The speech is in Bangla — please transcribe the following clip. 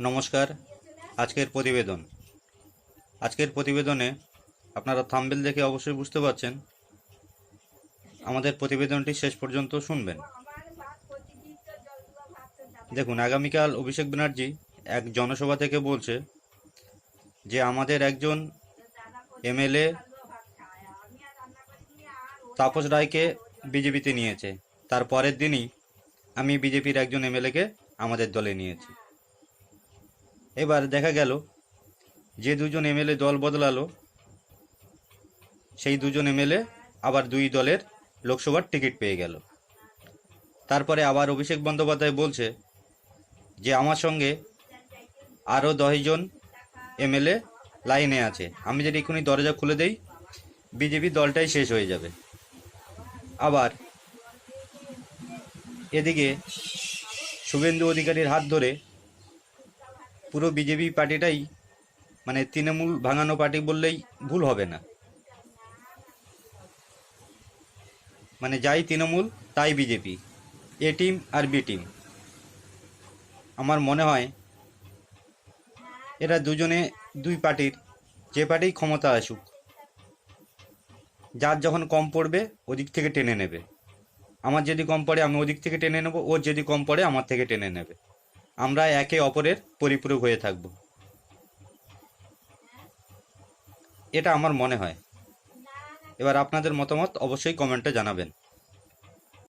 নমস্কার। আজকের প্রতিবেদনে আপনারা থাম্বনেল দেখে অবশ্যই বুঝতে পারছেন। আমাদের প্রতিবেদনটি শেষ পর্যন্ত শুনবেন। দেখুন, আগামীকাল অভিষেক ব্যানার্জি এক জনসভা থেকে বলছে যে আমাদের একজন এমএলএ তাপস রায়কে বিজেপিতে নিয়েছে। তার পরের দিনই আমি বিজেপির একজন এমএলএকে আমাদের দলে নিয়েছি। এবার দেখা গেল যে দুজন এমএলএ দল বদলালো, সেই দুজন এমএলএ আবার দুই দলের লোকসভার টিকিট পেয়ে গেল। তারপরে আবার অভিষেক বন্দ্যোপাধ্যায় বলছে যে আমার সঙ্গে আরও 10জন এমএলএ লাইনে আছে, আমি যদি এক্ষুনি দরজা খুলে দেই বিজেপি দলটাই শেষ হয়ে যাবে। আবার এদিকে শুভেন্দু অধিকারীর হাত ধরে পুরো বিজেপি পার্টিটাই, মানে তৃণমূল ভাঙানো পার্টি বললেই ভুল হবে না, মানে যাই তৃণমূল তাই বিজেপি, এ টিম আর বি টিম। আমার মনে হয় এরা দুজনে দুই পার্টির, যে পার্টি ক্ষমতা আসুক, যার যখন কম পড়বে ওদিক থেকে টেনে নেবে। আমার যদি কম পড়ে আমি ওদিক থেকে টেনে নেব, ওর যদি কম পড়ে আমার থেকে টেনে নেবে। আমরা একে অপরের পরিপূরক হয়ে থাকব, এটা আমার মনে হয়। এবার আপনাদের মতামত অবশ্যই কমেন্টে জানাবেন।